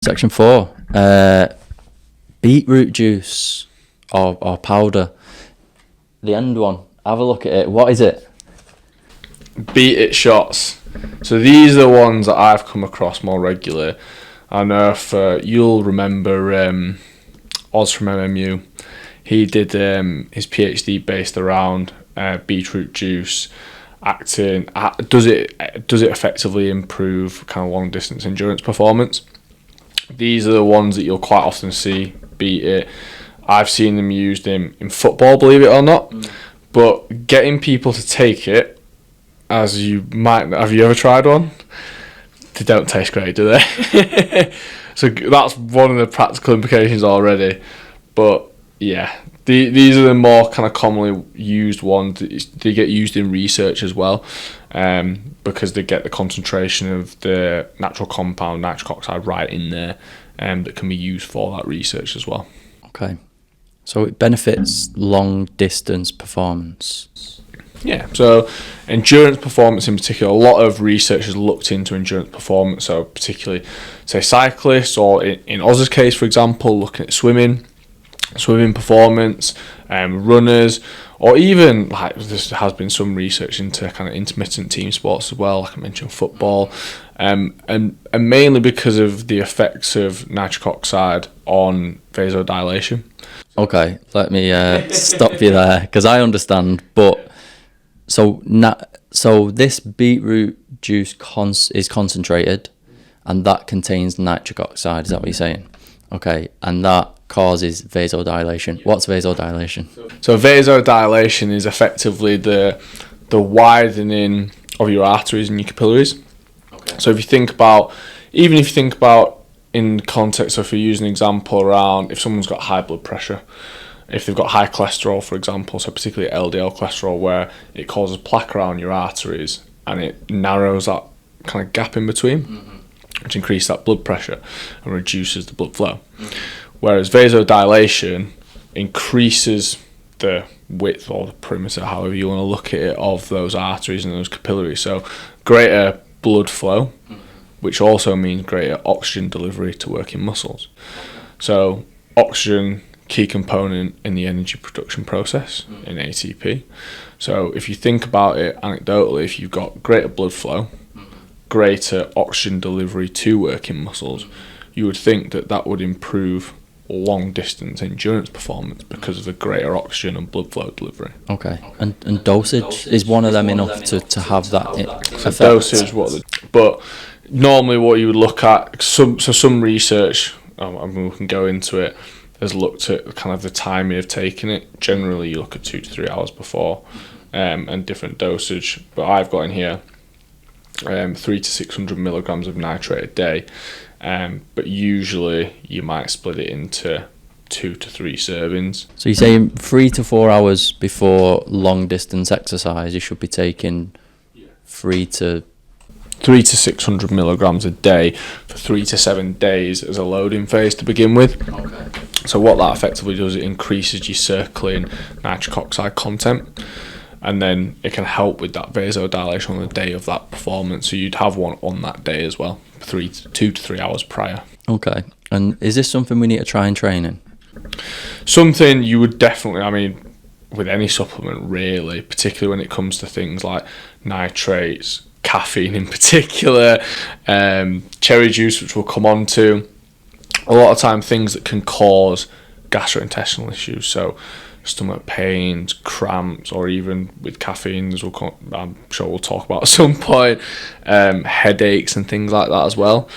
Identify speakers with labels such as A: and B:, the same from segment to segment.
A: Section 4, beetroot juice or powder. The end one. Have a look at it. What is it?
B: Beat it shots. So these are the ones that I've come across more regularly. I know if you'll remember Oz from MMU. He did his PhD based around beetroot juice acting. Does it effectively improve kind of long distance endurance performance? These are the ones that you'll quite often see. Beat it. I've seen them used in football, believe it or not. But getting people to take it, as you might, have you ever tried one? They don't taste great, do they? So that's one of the practical implications already. But yeah, these are the more kind of commonly used ones. They get used in research as well, because they get the concentration of the natural compound nitric oxide right in there, that can be used for that research as well.
A: Okay, so it benefits long distance performance.
B: Yeah, so endurance performance in particular, a lot of research has looked into endurance performance, so particularly say cyclists, or in Oz's case, for example, looking at swimming performance, runners, or even like there has been some research into kind of intermittent team sports as well, like I mentioned football, and mainly because of the effects of nitric oxide on vasodilation.
A: Okay, let me stop you there because I understand, but so this beetroot juice is concentrated, and that contains nitric oxide. Is that what you're saying? Okay, and that causes vasodilation. What's vasodilation?
B: So vasodilation is effectively the widening of your arteries and your capillaries. Okay. So if you think about in context, so if you use an example around if someone's got high blood pressure, if they've got high cholesterol, for example, so particularly LDL cholesterol, where it causes plaque around your arteries and it narrows that kind of gap in between, which increases that blood pressure and reduces the blood flow. Whereas vasodilation increases the width or the perimeter, however you want to look at it, of those arteries and those capillaries. So greater blood flow, which also means greater oxygen delivery to working muscles. So oxygen, key component in the energy production process in ATP. So if you think about it anecdotally, if you've got greater blood flow, greater oxygen delivery to working muscles, you would think that would improve long distance endurance performance because of the greater oxygen and blood flow delivery.
A: Okay, and dosage is one of them enough to have that effect?
B: So dosage, but normally what you would look at, some research, I mean we can go into it, has looked at kind of the timing of taking it. Generally you look at 2 to 3 hours before, and different dosage, but I've got in here 300 to 600 milligrams of nitrate a day, but usually you might split it into 2 to 3 servings.
A: So you're saying 3 to 4 hours before long distance exercise you should be taking 3 to
B: 600 milligrams a day for 3 to 7 days as a loading phase to begin with.
A: Okay.
B: So what that effectively does, it increases your circulating nitric oxide content, and then it can help with that vasodilation on the day of that performance. So you'd have one on that day as well, 2 to 3 hours prior.
A: Okay. And is this something we need to try in training?
B: Something you would definitely, I mean, with any supplement really, particularly when it comes to things like nitrates, caffeine in particular, cherry juice, which we'll come on to, a lot of time things that can cause gastrointestinal issues, so stomach pains, cramps, or even with caffeine, as I'm sure we'll talk about at some point, headaches and things like that as well,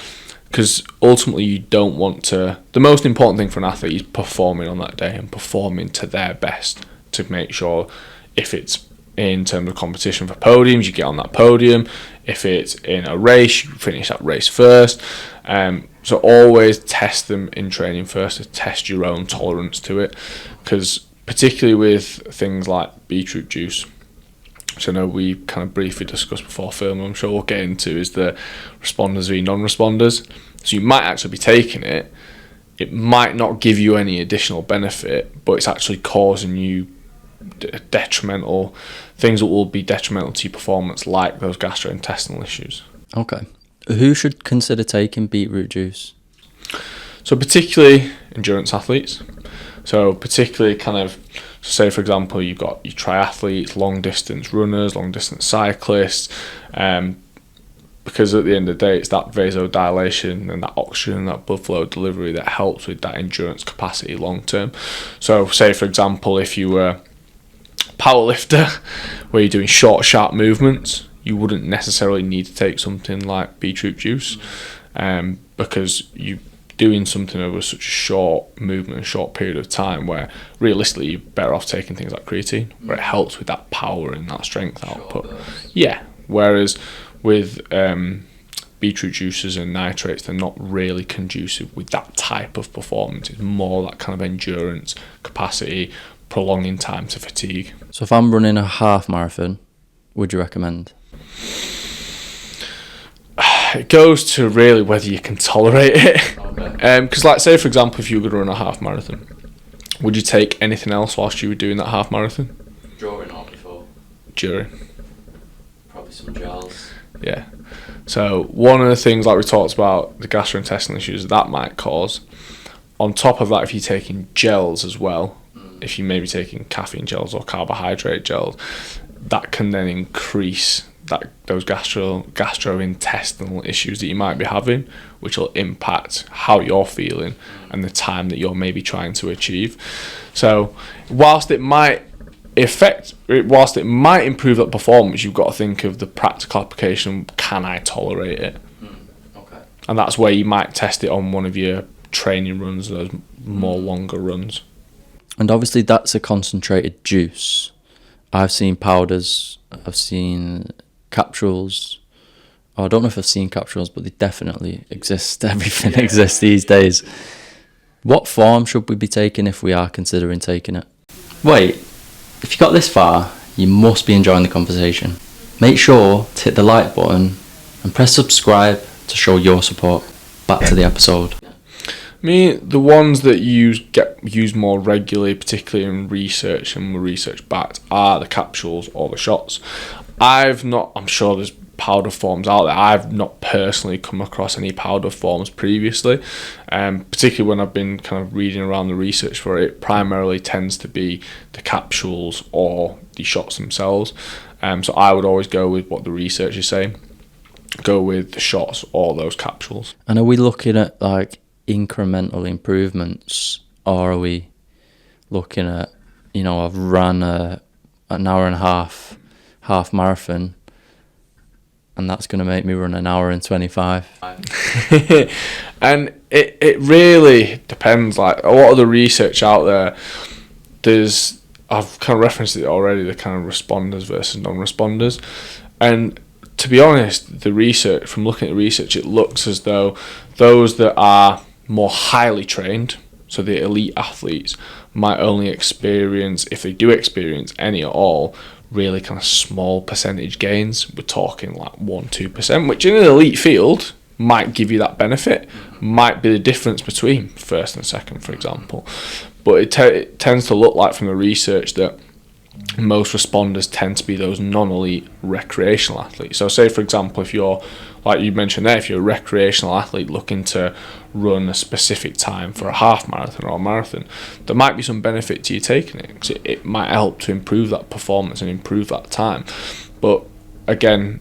B: because ultimately you don't want to, the most important thing for an athlete is performing on that day and performing to their best, to make sure if it's in terms of competition for podiums, you get on that podium. If it's in a race, you finish that race first. So always test them in training first, to test your own tolerance to it, because particularly with things like beetroot juice, which I know we kind of briefly discussed before film, I'm sure we'll get into, is the responders v non-responders. So you might actually be taking it, it might not give you any additional benefit, but it's actually causing you detrimental things that will be detrimental to your performance, like those gastrointestinal issues.
A: Okay. Who should consider taking beetroot juice?
B: So particularly endurance athletes. So particularly kind of, say for example, you've got your triathletes, long distance runners, long distance cyclists, because at the end of the day, it's that vasodilation and that oxygen and that blood flow delivery that helps with that endurance capacity long term. So say for example, if you were a powerlifter where you're doing short, sharp movements, you wouldn't necessarily need to take something like beetroot juice, because you're doing something over such a short movement, a short period of time, where realistically you're better off taking things like creatine, where it helps with that power and that strength output. Yeah, whereas with beetroot juices and nitrates, they're not really conducive with that type of performance. It's more that kind of endurance capacity, prolonging time to fatigue.
A: So if I'm running a half marathon, would you recommend?
B: It goes to really whether you can tolerate it.
A: Okay.
B: Because like say for example, if you were going to run a half marathon, would you take anything else whilst you were doing that half marathon?
A: During or before?
B: During.
A: Probably some gels.
B: Yeah. So one of the things, like we talked about, the gastrointestinal issues that might cause. On top of that, if you're taking gels as well, if you may be taking caffeine gels or carbohydrate gels, that can then increase those gastrointestinal issues that you might be having, which will impact how you're feeling and the time that you're maybe trying to achieve. So whilst it might improve that performance, you've got to think of the practical application. Can I tolerate it?
A: Okay.
B: And that's where you might test it on one of your training runs, those more longer runs.
A: And obviously that's a concentrated juice. I've seen powders, I've seen capsules. I don't know if I've seen capsules, but they definitely exist. Everything exists these days. What form should we be taking if we are considering taking it? Wait, if you got this far, you must be enjoying the conversation. Make sure to hit the like button and press subscribe to show your support. Back to the episode.
B: The ones that get used more regularly, particularly in research and were research backed, are the capsules or the shots. I'm sure there's powder forms out there. I've not personally come across any powder forms previously, particularly when I've been kind of reading around the research for it. It primarily tends to be the capsules or the shots themselves. So I would always go with what the research is saying. Go with the shots or those capsules.
A: And are we looking at like incremental improvements, or are we looking at, I've ran an hour and a half marathon, and that's going to make me run an hour and 25?
B: And it really depends. Like a lot of the research out there, I've kind of referenced it already, the kind of responders versus non-responders. And to be honest, from looking at the research, it looks as though those that are more highly trained, so the elite athletes, might only experience, if they do experience any at all, really kind of small percentage gains. We're talking like 1-2%, which in an elite field might give you that benefit, might be the difference between first and second, for example. But it tends to look like from the research that most responders tend to be those non-elite recreational athletes. So say, for example, if you're, like you mentioned there, if you're a recreational athlete looking to run a specific time for a half marathon or a marathon, there might be some benefit to you taking it, because it might help to improve that performance and improve that time. But again,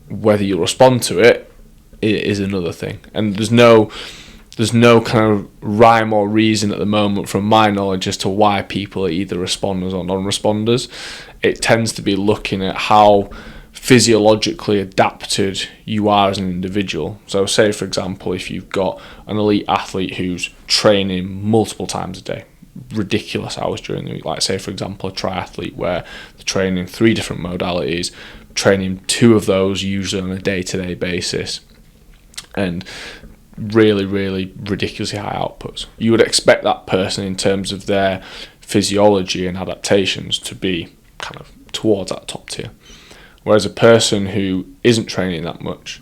B: whether you respond to it is another thing. And there's no kind of rhyme or reason at the moment, from my knowledge, as to why people are either responders or non-responders. It tends to be looking at how physiologically adapted you are as an individual. So say, for example, if you've got an elite athlete who's training multiple times a day, ridiculous hours during the week, like say, for example, a triathlete where they're training 3 different modalities, training 2 of those usually on a day-to-day basis, and really, really ridiculously high outputs. You would expect that person, in terms of their physiology and adaptations, to be kind of towards that top tier. Whereas a person who isn't training that much,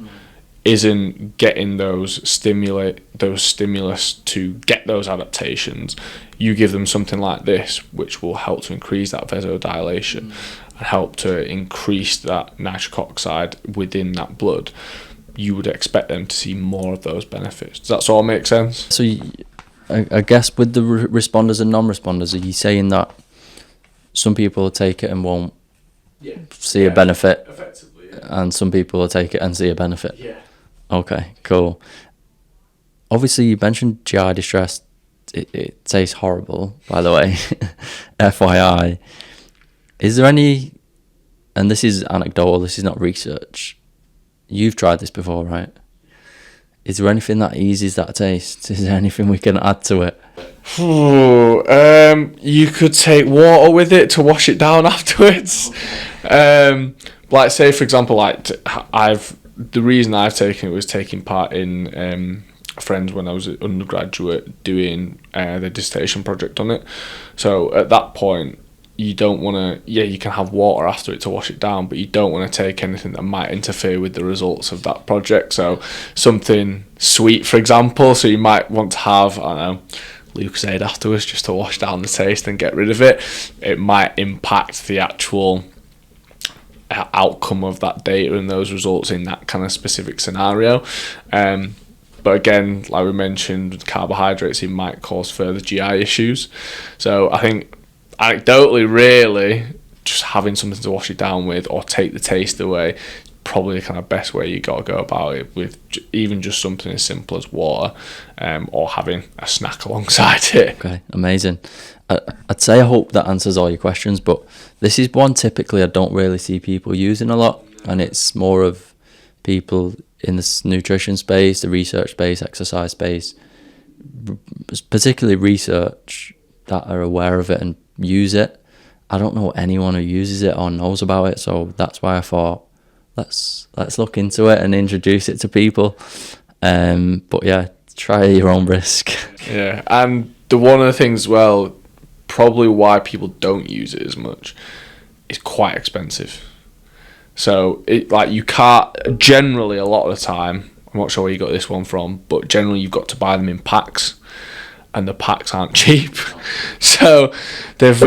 B: isn't getting those stimulus to get those adaptations, you give them something like this, which will help to increase that vasodilation and help to increase that nitric oxide within that blood. You would expect them to see more of those benefits. Does that sort of make sense?
A: So I guess with the responders and non-responders, are you saying that some people will take it and won't see a benefit,
B: effectively,
A: and some people will take it and see a benefit?
B: Yeah.
A: Okay, cool. Obviously, you mentioned GI distress. It tastes horrible, by the way. FYI. Is there any, and this is anecdotal, this is not research. You've tried this before, right? Is there anything that eases that taste? Is there anything we can add to it?
B: You could take water with it to wash it down afterwards. Like say for example, like the reason I've taken it was taking part in friends when I was an undergraduate doing the dissertation project on it. So at that point, you don't want to, you can have water after it to wash it down, but you don't want to take anything that might interfere with the results of that project. So something sweet, for example, so you might want to have, I don't know, Lucozade afterwards just to wash down the taste and get rid of it. It might impact the actual outcome of that data and those results in that kind of specific scenario. But again, like we mentioned, with carbohydrates, it might cause further GI issues. So I think anecdotally, really, just having something to wash it down with or take the taste away is probably the kind of best way you got to go about it, with even just something as simple as water, or having a snack alongside it.
A: Okay, amazing. I'd say I hope that answers all your questions, but this is one typically I don't really see people using a lot, and it's more of people in the nutrition space, the research space, exercise space, particularly research, that are aware of it and use it. I don't know anyone who uses it or knows about it, so that's why I thought let's look into it and introduce it to people. But yeah, try at your own risk.
B: Yeah, and one of the things as well, probably why people don't use it as much, is quite expensive. So it, like, you can't, generally a lot of the time, I'm not sure where you got this one from, but generally you've got to buy them in packs, and the packs aren't cheap. So they've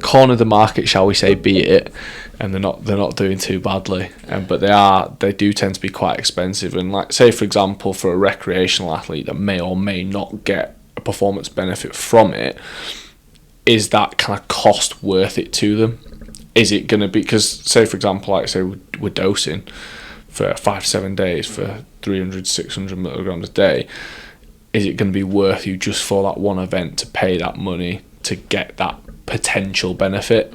B: cornered the market, shall we say, beat it, and they're not doing too badly. But they do tend to be quite expensive. And like, say for example, for a recreational athlete that may or may not get a performance benefit from it, is that kind of cost worth it to them? Is it going to be, because say for example, like say we're dosing for 5 to 7 days for 300, 600 milligrams a day, is it going to be worth you just for that one event to pay that money to get that potential benefit?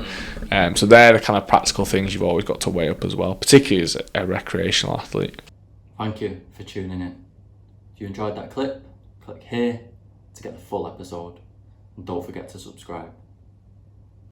B: So they're the kind of practical things you've always got to weigh up as well, particularly as a recreational athlete.
A: Thank you for tuning in. If you enjoyed that clip, click here to get the full episode, and don't forget to subscribe.